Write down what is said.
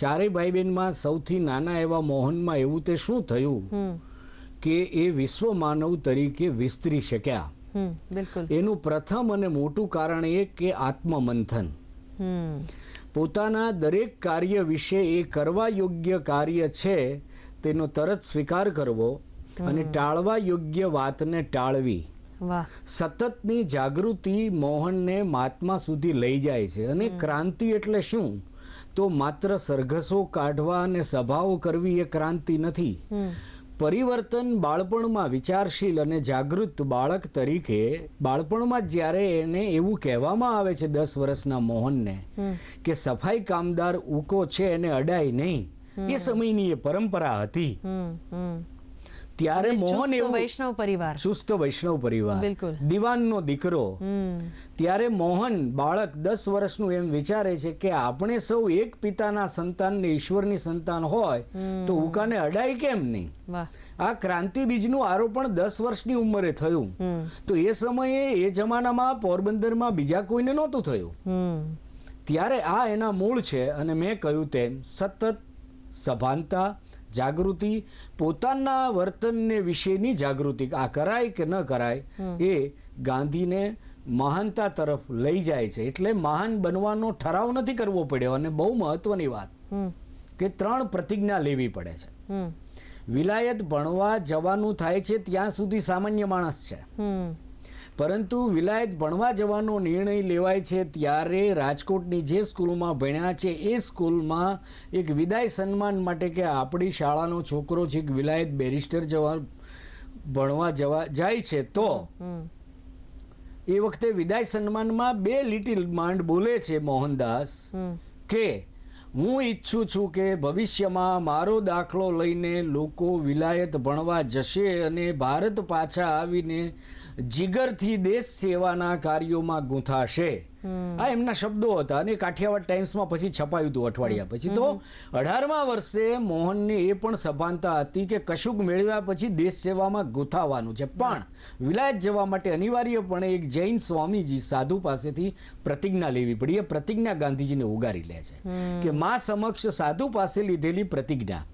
ચારેય ભાઈ બહેનમાં સૌથી નાના એવા મોહનમાં એવું તે શું થયું કે એ વિશ્વ માનવ તરીકે વિસ્તરી શક્યા? બિલકુલ. એનું પ્રથમ અને મોટું કારણ એ કે આત્મમંથન. પોતાના દરેક કાર્ય વિશે એ કરવા યોગ્ય કાર્ય છે તેનો તરત સ્વીકાર કરવો અને ટાળવા યોગ્ય વાતને ટાળવી. સતતની જાગૃતિ મોહનને મહાત્મા સુધી લઈ જાય છે. અને ક્રાંતિ એટલે શું? તો માત્ર સરઘસો કાઢવા અને સભાઓ કરવી એ ક્રાંતિ નથી. પરિવર્તન બાળપણમાં વિચારશીલ અને જાગૃત બાળક તરીકે બાળપણમાં જ્યારે એને એવું કહેવામાં આવે છે 10 વર્ષના મોહનને કે સફાઈ કામદાર ઉકો છે એને અડાય નહીં, એ સમયની એ પરંપરા હતી. ત્યારે મોહન એવું વૈષ્ણવ પરિવાર, સુસ્ત વૈષ્ણવ પરિવાર, દિવાનનો દીકરો, ત્યારે મોહન બાળક 10 વર્ષનું એમ વિચારે છે કે આપણે સૌ એક પિતાના સંતાન ને ઈશ્વરની સંતાન હોય તો ઉકાને અડાય કેમ નહીં? આ ક્રાંતિ બીજનું આરોપણ 10 વર્ષની ઉંમરે થયું. તો એ સમયે એ જમાનામાં પોરબંદરમાં બીજા કોઈને નહોતું થયું. ત્યારે આ એના મૂળ છે. અને મેં કહ્યું તેમ સતત સભાનતા, જાગૃતિ, પોતાના વર્તનને વિશેની જાગૃતિ, આ કરાય કે ન કરાય, એ ગાંધીને મહાનતા તરફ લઈ જાય છે. એટલે મહાન બનવાનો ઠરાવ નથી કરવો પડ્યો. અને બહુ મહત્વની વાત કે 3 પ્રતિજ્ઞા લેવી પડે છે. વિલાયત ભણવા જવાનું થાય છે ત્યાં સુધી સામાન્ય માણસ છે, પરંતુ વિલાયત ભણવા જવાનો નિર્ણય લેવાય છે ત્યારે રાજકોટની જે સ્કૂલમાં ભણ્યા છે એ સ્કૂલમાં એક વિદાય સન્માન માટે કે આપણી શાળાનો છોકરો છે વિલાયત બેરિસ્ટર ભણવા જાય છે, તો એ વખતે વિદાય સન્માનમાં 2 લીટી માંડ બોલે છે મોહનદાસ કે હું ઈચ્છું છું કે ભવિષ્યમાં મારો દાખલો લઈને લોકો વિલાયત ભણવા જશે અને ભારત પાછા આવીને જીગરથી દેશ સેવાના કાર્યોમાં ગૂંથાશે. આ એમના શબ્દો હતા. અને કાઠિયાવાડ ટાઈમ્સમાં પછી છપાયું હતું અઠવાડિયા પછી. તો 18મા વર્ષે મોહનને એ પણ સભાનતા હતી કે કશુંક મેળવ્યા પછી દેશ સેવામાં ગૂંથાવાનું છે, પણ વિલાયત જવા માટે અનિવાર્યપણે એક જૈન સ્વામીજી સાધુ પાસેથી પ્રતિજ્ઞા લેવી પડી. એ પ્રતિજ્ઞા ગાંધીજીને ઉગારી લે છે કે મા સમક્ષ સાધુ પાસે લીધેલી પ્રતિજ્ઞા